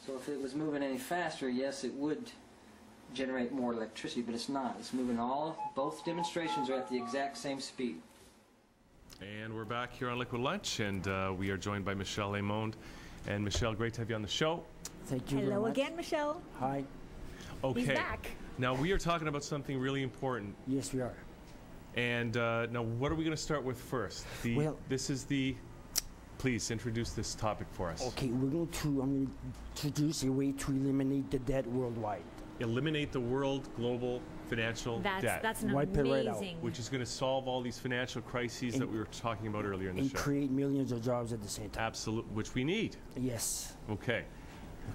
So if it was moving any faster, yes, it would generate more electricity, but it's not. It's moving both demonstrations are at the exact same speed. And we're back here on Liquid Lunch, and we are joined by Michel Emond. And Michel, great to have you on the show. Thank you. Hello again, Michel. Hi. Okay. He's back. Now we are talking about something really important. Yes, we are. And now, what are we going to start with first? Please introduce this topic for us. Okay, I'm going to introduce a way to eliminate the debt worldwide. Eliminate the world global financial debt. That's an Wipe it right out. amazing. Which is going to solve all these financial crises that we were talking about earlier in the And show. create millions of jobs at the same time. Absolutely, which we need. Yes. Okay.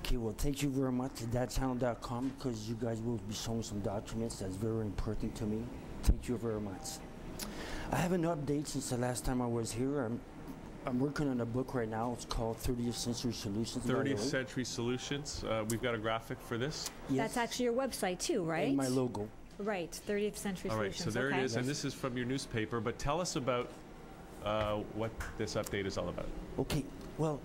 Okay, well, thank you very much to ThatChannel.com, because you guys will be showing some documents that's very important to me. Thank you very much. I have an update since the last time I was here. I'm working on a book right now. It's called 30th Century Solutions. 30th Century Solutions. We've got a graphic for this. Yes. That's actually your website too, right? And my logo. Right, 30th Century All right, Solutions. so there okay. it is, and this is from your newspaper, but tell us about what this update is all about. Okay, well,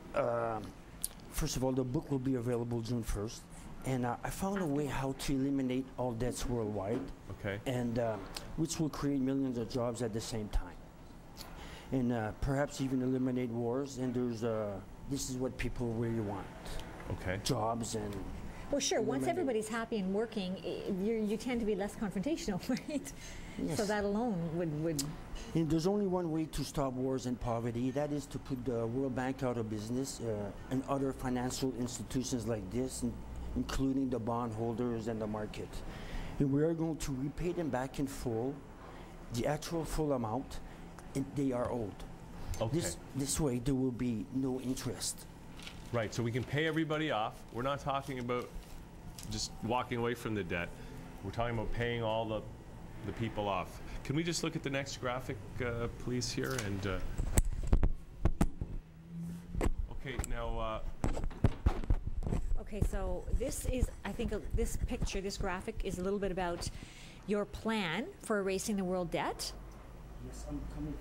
first of all, the book will be available June 1st, and I found a way how to eliminate all debts worldwide, Okay. and which will create millions of jobs at the same time, and perhaps even eliminate wars. And this is what people really want: Okay. jobs and. Well, sure. Once eliminate- everybody's happy and working, you tend to be less confrontational, right? Yes. So that alone would. And there's only one way to stop wars and poverty. That is to put the World Bank out of business and other financial institutions like this, including the bondholders and the market. And we are going to repay them back in full, the actual full amount, and they are owed. Okay. This way, there will be no interest. Right, so we can pay everybody off. We're not talking about just walking away from the debt. We're talking about paying all the people off. Can we just look at the next graphic, please, here? And okay, now. Okay, so this is, I think, this picture, this graphic is a little bit about your plan for erasing the world debt. Yes, I'm coming to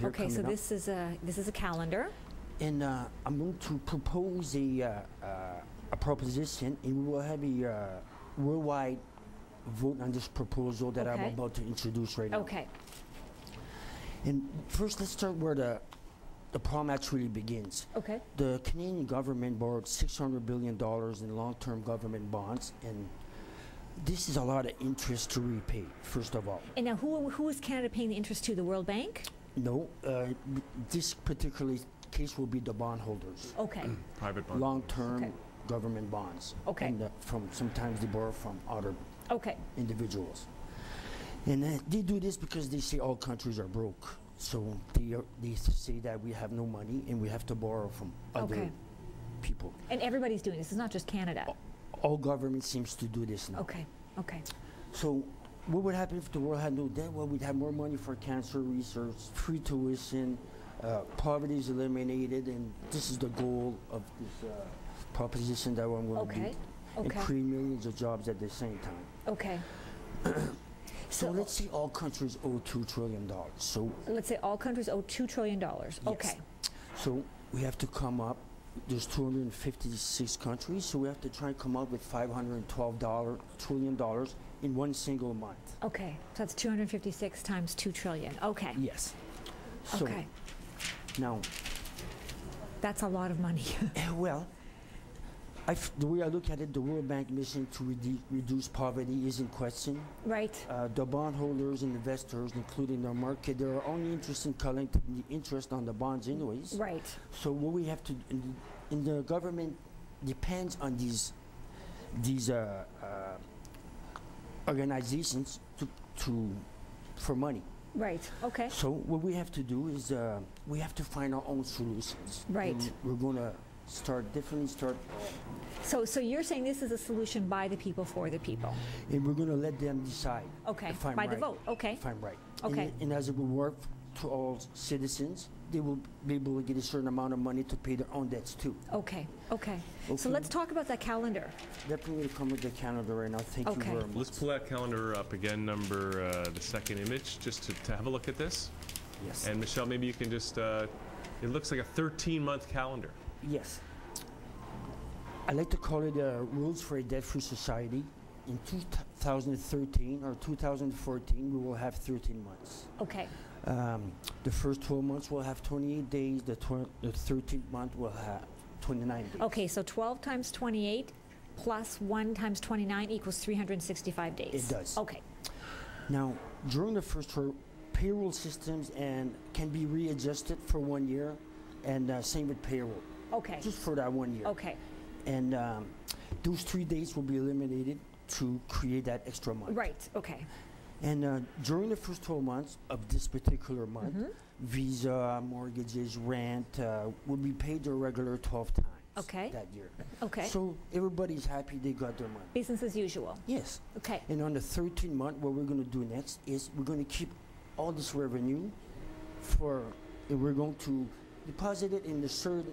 that. Okay, so this is a calendar. And I'm going to propose a proposition, and we will have a worldwide vote on this proposal that I'm Okay. about to introduce right now. Okay. And first, let's start where the problem actually begins. Okay. The Canadian government borrowed $600 billion in long-term government bonds, and this is a lot of interest to repay, first of all. And now, who is Canada paying the interest to? The World Bank? No, this particular case will be the bondholders. Okay. Private bond. Long-term Okay. government bonds. Okay. And sometimes they borrow from other Okay. individuals. And they do this because they say all countries are broke. So they say that we have no money and we have to borrow from other Okay. people. And everybody's doing this. It's not just Canada. All government seems to do this now. Okay. Okay. So what would happen if the world had no debt? Well, we'd have more money for cancer research, free tuition, poverty is eliminated, and this is the goal of this proposition that I'm going to do. Okay. And Okay. create millions of jobs at the same time. Okay. So let's say all countries owe $2 trillion. So let's say all countries owe $2 trillion. Okay. So we have to come up, there's 256 countries, so we have to try and come up with $512 trillion in one single month. Okay. So that's 256 times 2 trillion. Okay. Yes. So Okay. now, That's a lot of money. well, the way I look at it, the World Bank mission to reduce poverty is in question. Right. The bondholders and investors, including the market, they are only interested in collecting the interest on the bonds anyways. Right. So what we have to, and the government depends on these organizations for money. Right. Okay. So what we have to do is we have to find our own solutions. Right. And we're going to definitely start. So you're saying this is a solution by the people for the people. And we're going to let them decide. Okay. If I'm By the right. vote. Okay. If I'm right. Okay. And as it will work to all citizens, they will be able to get a certain amount of money to pay their own debts too. Okay. Okay. So Okay. let's talk about that calendar. Definitely come with the calendar right now. Thank Okay. you very much. Let's pull that calendar up again, the second image, just to have a look at this. Yes. And Michel, maybe you can just, it looks like a 13-month calendar. Yes. I like to call it Rules for a Debt-Free Society. In 2013 or 2014, we will have 13 months. Okay. The first 12 months will have 28 days. The 13th month will have 29 days. Okay, so 12 times 28 plus 1 times 29 equals 365 days. It does. Okay. Now, during the first term, payroll systems and can be readjusted for 1 year, and same with payroll. Okay. Just for that 1 year. Okay. And those 3 days will be eliminated to create that extra month. Right. Okay. And during the first 12 months of this particular month, visa, mortgages, rent will be paid their regular 12 times Okay. that year. Okay. So everybody's happy they got their money. Business as usual. Yes. Okay. And on the 13th month, what we're going to do next is we're going to keep all this revenue and we're going to deposit it in the certain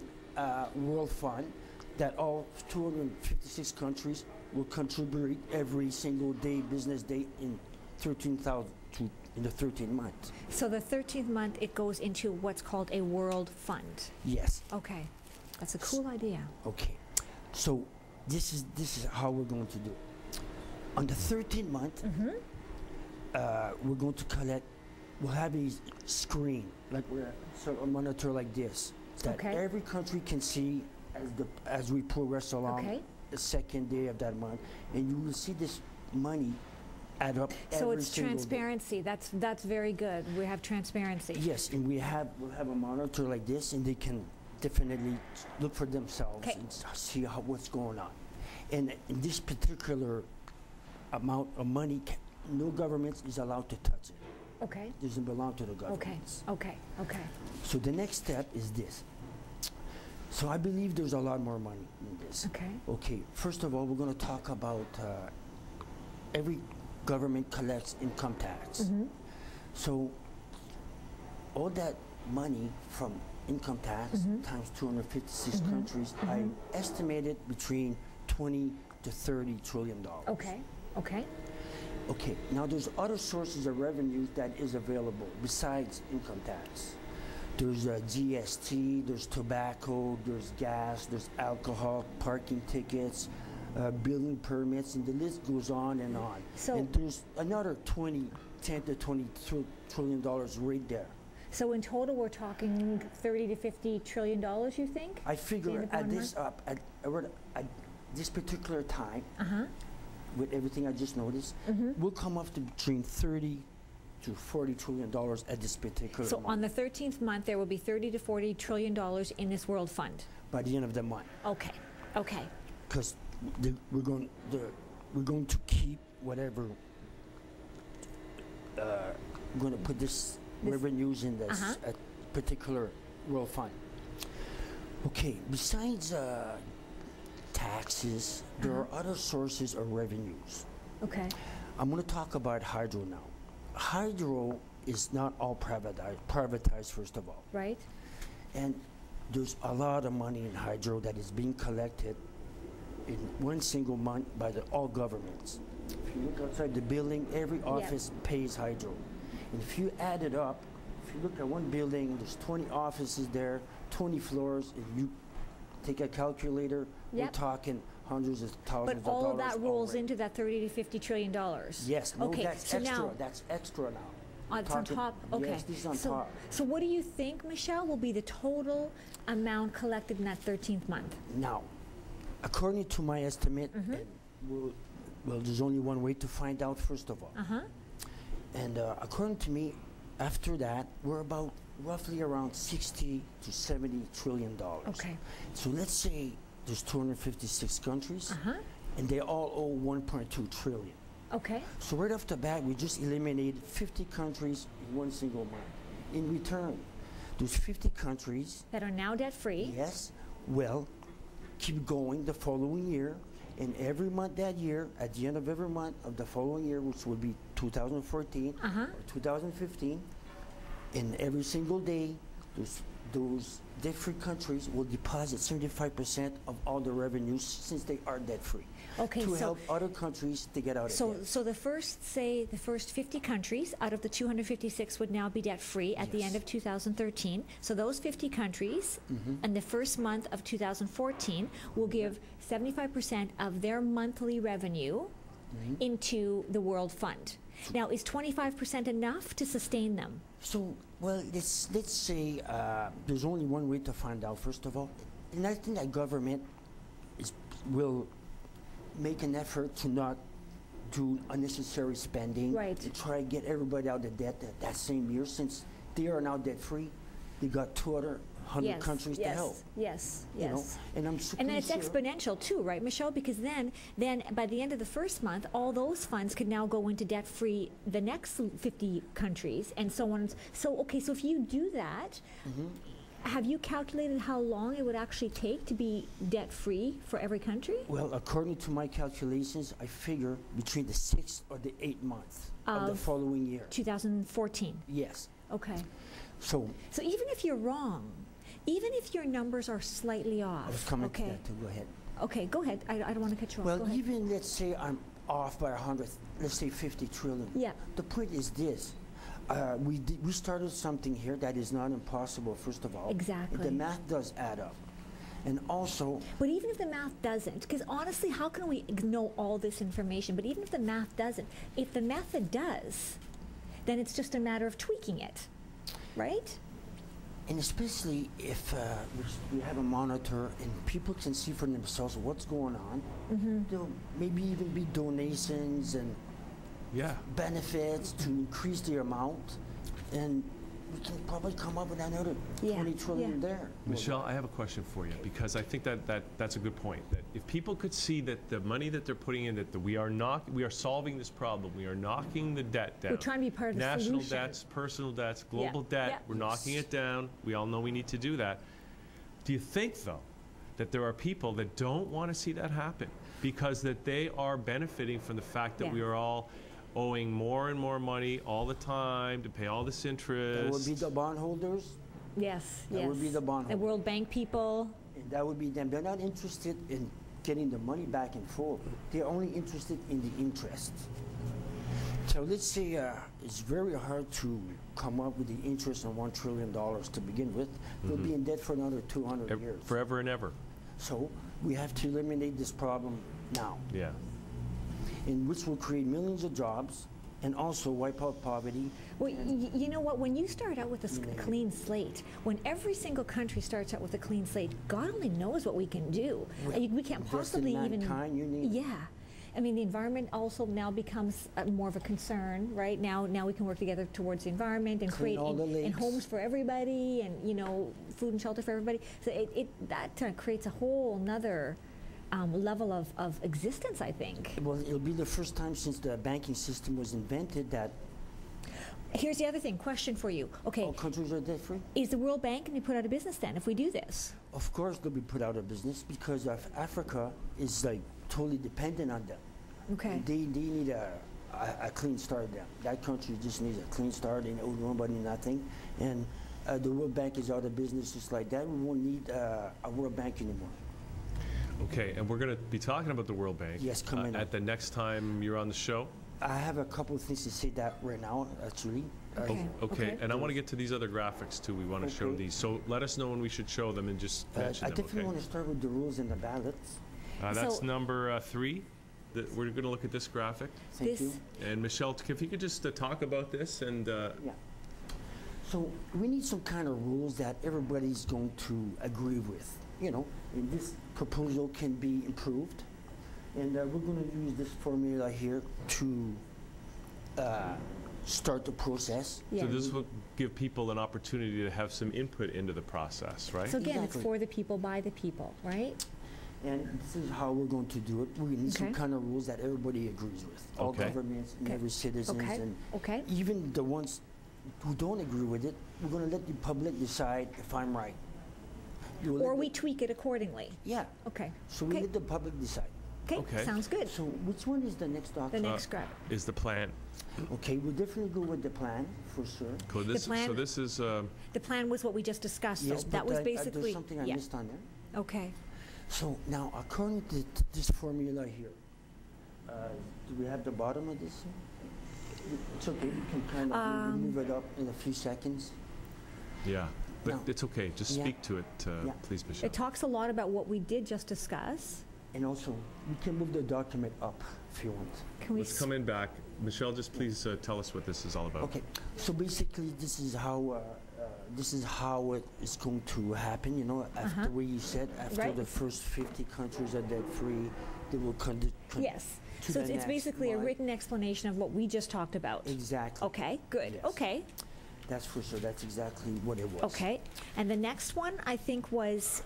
World Fund that all 256 countries will contribute every single day, business day, in in the 13th month. So the 13th month, it goes into what's called a world fund. Yes. Okay. That's a cool idea. Okay. So this is how we're going to do it. On the 13th month, we're going to collect. We'll have a screen, like a monitor like this, that Okay. every country can see as we progress along Okay. the second day of that month, and you will see this money add up So every it's single day. transparency. That's very good. We have transparency. Yes, and we'll have a monitor like this, and they can definitely look for themselves Okay. and see what's going on. And in this particular amount of money, no government is allowed to touch it. Okay. It doesn't belong to the Okay. government. Okay. Okay. So the next step is this. So I believe there's a lot more money in this. Okay. Okay, first of all, we're going to talk about every government collects income tax. So all that money from income tax times 256 countries, I estimated between 20 to 30 trillion dollars. Okay. Okay. Okay, now there's other sources of revenue that is available besides income tax. There's GST, there's tobacco, there's gas, there's alcohol, parking tickets, building permits, and the list goes on and on. So- and there's another 10 to 20 trillion dollars right there. So in total, we're talking 30 to 50 trillion dollars. You think? I figure the at bond this at this particular time, Uh-huh. with everything I just noticed, we'll come up to between 30 to 40 trillion dollars at this particular So month on the 13th month, there will be 30 to 40 trillion dollars in this world fund. by the end of the month. Okay. Okay. Because we're going to keep whatever we're going to put this revenues in this particular world fund. Okay, besides taxes, there are other sources of revenues. Okay. I'm going to talk about hydro now. Hydro is not all privatized, first of all. Right. And there's a lot of money in hydro that is being collected in one single month by all governments. If you look outside the building, every office pays hydro. And if you add it up, if you look at one building, there's 20 offices there, 20 floors. If you take a calculator, we're Yep. talking hundreds of thousands But of dollars. all of that rolls already. into that 30 to 50 trillion dollars. Yes, no, Okay. that's So extra. now, That's extra now. it's on Talking- top. Okay. Yes, this is on so, top. So what do you think, Michelle, will be the total amount collected in that 13th month? Now, according to my estimate, and well, there's only one way to find out, first of all. Uh-huh. And according to me, after that, we're about roughly around 60 to 70 trillion dollars. Okay. So let's say there's 256 countries, Uh-huh. and they all owe 1.2 trillion. Okay. So right off the bat, we just eliminated 50 countries in one single month. In return, those 50 countries, That are now debt-free. yes, will keep going the following year, and every month that year, at the end of every month of the following year, which will be 2014 Uh-huh. or 2015, and every single day, those debt-free countries will deposit 75% of all the revenues since they are debt-free. Okay, to so- help other countries to get out of So, debt. so the first 50 countries out of the 256 would now be debt-free at the Yes. end of 2013. So those 50 countries, in the first month of 2014, will give 75% of their monthly revenue into the World Fund. Now, is 25% enough to sustain them? So, well, let's say there's only one way to find out, first of all. And I think that government will make an effort to not do unnecessary spending. Right. And try to get everybody out of debt that same year. Since they are now debt-free, they got 200 countries to help. Yes, You know? And I'm And then it's pretty sure- exponential too, right, Michelle? Because then by the end of the first month, all those funds could now go into debt-free the next 50 countries, and so on. So, okay, so if you do that, have you calculated how long it would actually take to be debt-free for every country? Well, according to my calculations, I figure between the 6th or the 8th month of the Of following year. 2014. Yes. Okay. So So even if you're wrong, even if your numbers are slightly off, I was coming to okay, that too. Go ahead. okay, go ahead. I don't want to cut you off. Well, Go ahead. even let's say I'm off by 100, let's say 50 trillion. Yeah. The point is this. We started something here that is not impossible, first of all. Exactly. The math does add up. And also, But even if the math doesn't, because honestly, how can we know all this information? But even if the math doesn't, if the method does, then it's just a matter of tweaking it, right? and especially if we have a monitor and people can see for themselves what's going on, there'll maybe even be donations and Yeah. benefits to increase the amount, and we can probably come up with another Yeah, 20 trillion yeah. there. Michelle, I have a question for you, because I think that's a good point. That if people could see that the money that they're putting in, that we are solving this problem, we are knocking the debt down. We're trying to be part of the National solution. debts, personal debts, global debt, yeah. we're knocking it down. We all know we need to do that. Do you think, though, that there are people that don't want to see that happen because that they are benefiting from the fact that Yeah. we are all owing more and more money all the time to pay all this interest? That would be the bondholders, Yes, That yes. would be the bond The holder. World Bank people. and that would be them. They're not interested in getting the money back in full. They're only interested in the interest. So let's say it's very hard to come up with the interest on $1 trillion to begin with. They'll be in debt for another 200 years. Forever and ever. So we have to eliminate this problem now, Yeah. in which will create millions of jobs and also wipe out poverty. Well, you know what? When you start out with a clean slate, when every single country starts out with a clean slate, God only knows what we can do. We can't Invest in possibly even. mankind, you name it. Yeah. I mean, the environment also now becomes more of a concern, right? Now we can work together towards the environment and Clean create all the and lakes. homes for everybody, and food and shelter for everybody. So that creates a whole nother level of existence, I think. Well, it'll be the first time since the banking system was invented that Here's the other thing. Question for you. Okay, all countries are debt free. is the World Bank going to be put out of business then if we do this? Of course, they'll be put out of business because Africa is like totally dependent on them. Okay. They need a clean start. Them. That country just needs a clean start. They owe nobody nothing, and the World Bank is out of business just like that. We won't need a World Bank anymore. Okay, and we're going to be talking about the World Bank. Yes, coming up. at the next time you're on the show. I have a couple of things to say that right now, actually. Okay. Okay, and I want to get to these other graphics too. We want to show Okay. these. So let us know when we should show them and just mention I them, definitely okay? want to start with the rules and the ballots. That's So- number 3. We're going to look at this graphic. Thank This- you. And Michelle, if you could just talk about this and Yeah. So we need some kind of rules that everybody's going to agree with. And this proposal can be improved. And we're going to use this formula here to start the process. Yeah. so this will give people an opportunity to have some input into the process, right? So again, it's Exactly. for the people, by the people, right? And this is how we're going to do it. We need some Okay. kind of rules that everybody agrees with. All Okay. governments and Okay. every citizens. Okay. And Okay. even the ones who don't agree with it, we're going to let the public decide if I'm right. We'll Or let we the- tweak it accordingly. Yeah. Okay. So we Okay. let the public decide. Okay. Okay. Sounds good. So which one is the next The document? next graphic. Is the plan. Okay, we'll definitely go with the plan, for sure. Cool. This, plan- so this is, The plan was what we just discussed, Yes, so that but was there's basically, something I yeah, missed on there. okay. So now, according to this formula here, do we have the bottom of this? It's okay, we can kind of move it up in a few seconds. yeah. But No. it's okay. Just Yeah. speak to it, Yeah. please, Michelle. It talks a lot about what we did just discuss. And also, we can move the document up if you want. Can we, Let's come in back. Michelle, just please tell us what this is all about. Okay, so basically, this is how it is going to happen. You know, after what you said, after Right. the first 50 countries are debt-free, they will yes. to So the it's next basically a one. written explanation of what we just talked about. Exactly. Okay, good, Yes. okay. That's for sure. That's exactly what it was. Okay, and the next one, I think, was,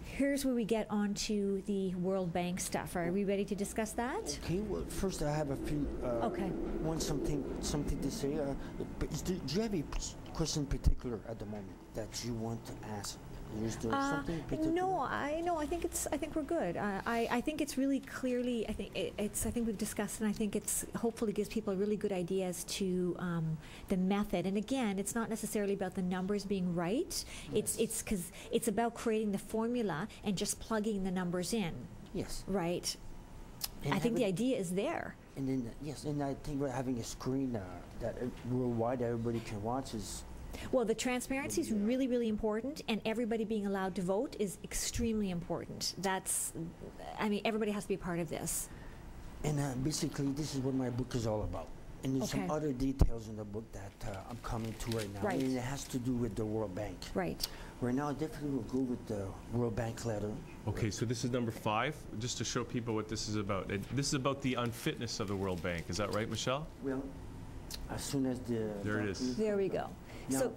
here's where we get onto the World Bank stuff. Are we ready to discuss that? Okay. Well, first I have a few. Okay. Something to say. Do you have a question in particular at the moment that you want to ask? Is there something in particular? No, I think we're good. I think it's really clearly, I think we've discussed, and I think it's hopefully gives people a really good idea as to the method. And again, it's not necessarily about the numbers being right. Yes. It's because it's about creating the formula and just plugging the numbers in, Yes. right? And I think the having- idea is there. And then yes, and I think we're having a screen that worldwide everybody can watch is. Well, the transparency is really, really important, and everybody being allowed to vote is extremely important. Everybody has to be a part of this. And basically, this is what my book is all about. And there's some Okay. other details in the book that I'm coming to right now. Right. And it has to do with the World Bank. Right. Right now, I definitely will go with the World Bank letter. Okay, so this is number 5, just to show people what this is about. This is about the unfitness of the World Bank. Is that right, Michelle? Well, as soon as the. There it is. document- There we go. Now- So,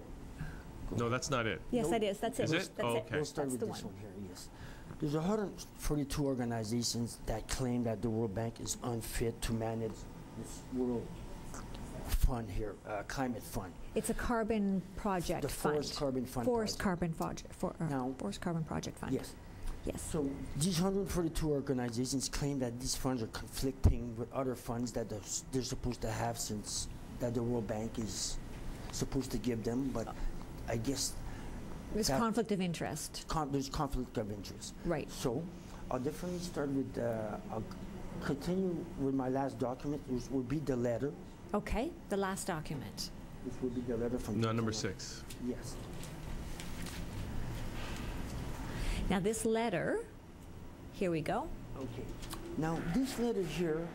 No, that's not it. yes, Nope. that is. That's it. Is it? That's Oh, it. okay. We'll start That's with the this one. one here, yes. There's 142 organizations that claim that the World Bank is unfit to manage this world fund here, climate fund. It's a carbon project The fund. Forest Carbon Fund Forest project. Carbon Project. Now- Forest Carbon Project Fund. Yes. Yes. So these 142 organizations claim that these funds are conflicting with other funds that they're supposed to have since that the World Bank is supposed to give them, but I guess There's that- conflict of interest. there's conflict of interest. Right. So I'll definitely start with, I'll continue with my last document, which will be the letter. Okay. The last document. Which will be the letter from. No, number ThatChannel. 6. Yes. Now this letter, here we go. Okay. Now, this letter here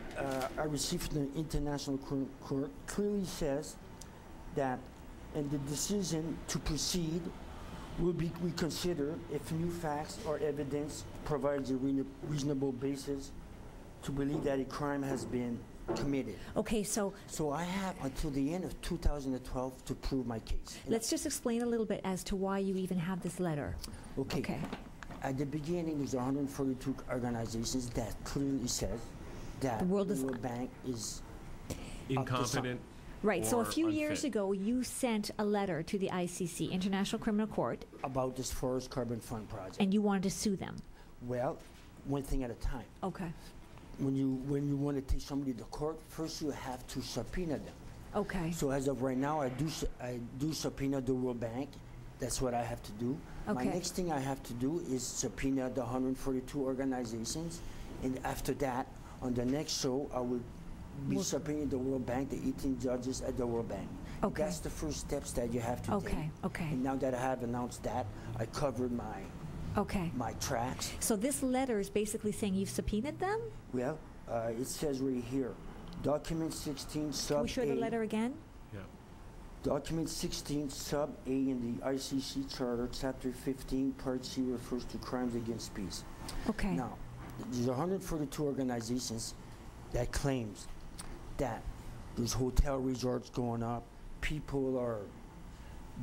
I received from the International Court clearly says that, and the decision to proceed will be reconsidered if new facts or evidence provides a reasonable basis to believe that a crime has been committed. Okay, so So I have until the end of 2012 to prove my case. let's just explain a little bit as to why you even have this letter. Okay. Okay. At the beginning, there's 142 organizations that clearly says that The World is- Bank is Incompetent. Right, so a or few years unfit. ago, you sent a letter to the ICC, International Criminal Court, about this Forest Carbon Fund project. and you wanted to sue them. Well, one thing at a time. Okay. When you want to take somebody to court, first you have to subpoena them. Okay. So as of right now, I do subpoena the World Bank. That's what I have to do. My Okay. next thing I have to do is subpoena the 142 organizations, and after that, on the next show, I will be Well- subpoenaing the World Bank, the 18 judges at the World Bank. Okay. That's the first steps that you have to take. Okay, okay. And now that I have announced that, I covered Okay. my tracks. So this letter is basically saying you've subpoenaed them? Well, it says right here, document 16 sub Can we show A. the letter again? Yeah. Document 16 sub A in the ICC Charter, Chapter 15, Part C refers to crimes against peace. Okay. Now, there's 142 organizations that claims that there's hotel resorts going up, people are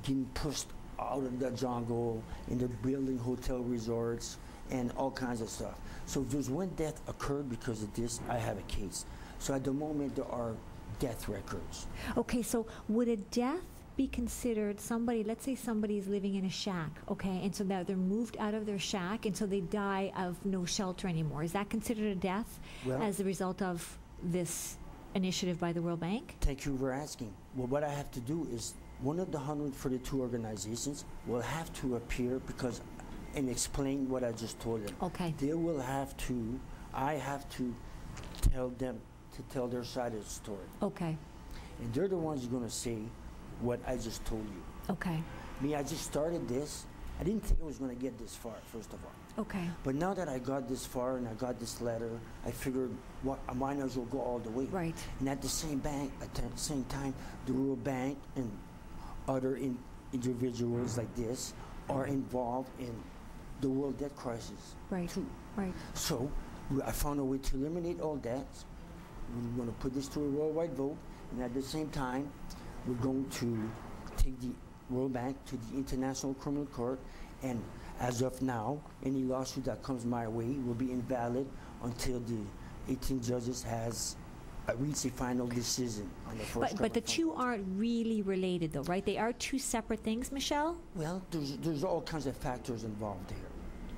getting pushed out of the jungle, and they're building hotel resorts, and all kinds of stuff. So if there's one death occurred because of this, I have a case. So at the moment, there are death records. Okay, so would a death be considered somebody, let's say somebody's living in a shack, okay, and so now they're moved out of their shack and so they die of no shelter anymore. Is that considered a death Well- as a result of this initiative by the World Bank? Thank you for asking. Well, what I have to do is one of the 142 organizations will have to appear and explain what I just told them. Okay. They will have to, I have to tell them to tell their side of the story. Okay. And they're the ones who are going to say what I just told you. Okay. Me, I just started this. I didn't think I was going to get this far, first of all. Okay. But now that I got this far and I got this letter, I figured I might as well go all the way. Right. And at the same time, the World Bank and other individuals like this are involved in the world debt crisis. Right. Too. Right. So I found a way to eliminate all debts. We're going to put this to a worldwide vote, and at the same time, we're going to take the World Bank to the International Criminal Court, and as of now, any lawsuit that comes my way will be invalid until the 18 judges has reached a final decision on the first. But the two aren't really related, though, right? They are two separate things, Michel? Well, there's all kinds of factors involved here.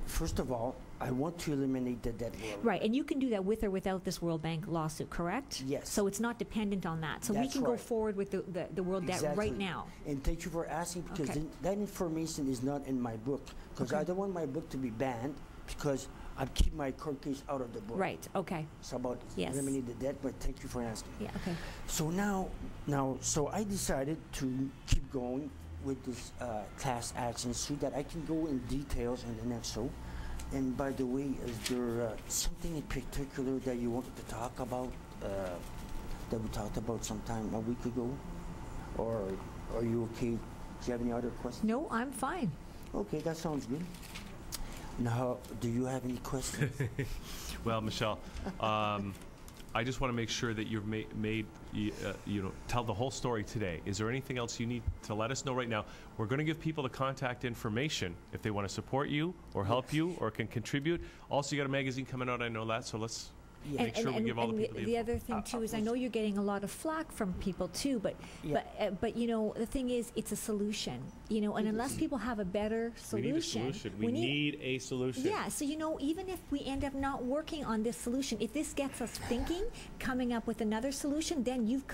First of all, I want to eliminate the debt world. Right, and you can do that with or without this World Bank lawsuit, correct? Yes. So it's not dependent on that. So we That's can go right. forward with the world debt right now. And thank you for asking, because Okay. that information is not in my book, because Okay. I don't want my book to be banned, because I keep my court case out of the book. Right, okay. It's about Yes. eliminating the debt, but thank you for asking. Yeah, okay. So so I decided to keep going with this class action suit that I can go in details in the next show. And by the way, is there something in particular that you wanted to talk about that we talked about sometime a week ago? Or are you okay? Do you have any other questions? No, I'm fine. Okay, that sounds good. Now, do you have any questions? Well, Michel, I just want to make sure that you've tell the whole story today. Is there anything else you need to let us know right now? We're going to give people the contact information if they want to support you or help you or can contribute. Also, you got a magazine coming out, I know that, so let's make sure we give all the people the other thing too is I know you're getting a lot of flack from people too, but Yeah. but you know the thing is it's a solution, you know, and unless people have a better We need a solution, solution. We need a solution. yeah. So you know, even if we end up not working on this solution, if this gets us thinking, coming up with another solution, then you've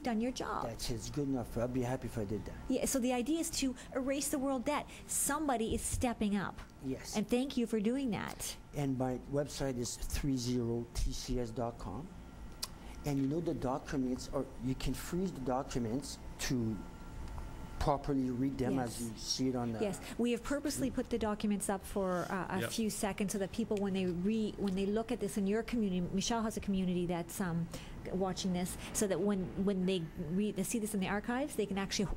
done your job. That's it's good enough. I'd be happy if I did that. Yeah. So the idea is to erase the world debt. Somebody is stepping up, Yes. and thank you for doing that. And my website is 30tcs.com. And you know the documents, or you can freeze the documents to properly read them as Yes. you see it on the... Yes, we have purposely put the documents up for a Yep. few seconds so that people, when they look at this in your community, Michel has a community that's watching this, so that when they see this in the archives, they can actually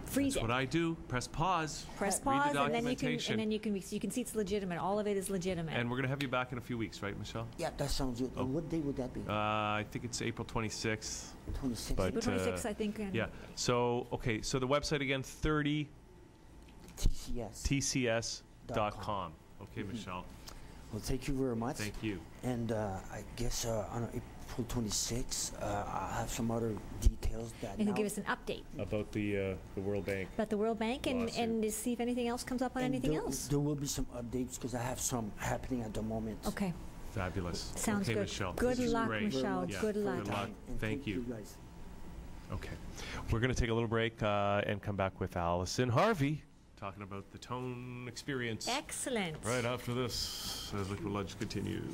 freeze That's it. what I do. Press pause. Press read pause, the and then documentation. you can see it's legitimate. All of it is legitimate. And we're going to have you back in a few weeks, right, Michel? Yeah, that sounds good. Oh. What day would that be? I think it's April 26th. 26th. but, April 26th, I think. And Yeah. So, okay, so the website again, TCS.30tcs.com. Okay, Michel. Well, thank you very much. Thank you. And I guess on April 26th, I'll have some other details that and he'll now... give us an update About the World Bank. about the World Bank and Lawsuit. to see if anything else comes up on And anything there, else. There will be some updates because I have some happening at the moment. Okay, Fabulous. sounds okay, good. Michel. Good This is luck, great. Michel. Yeah, Good luck. Good luck. And Thank you. guys. Okay. We're going to take a little break and come back with Allison Harvey talking about the tone experience. Excellent. Right after this, as Liquid Lunch continues.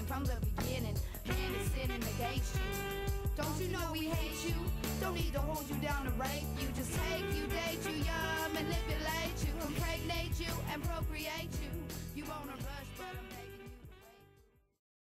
From the beginning, man is sinning against you. Don't you know we hate you? Don't need to hold you down to rape you. Just take you, date you, young, manipulate you, impregnate you, and procreate you. You wanna rush, but I'm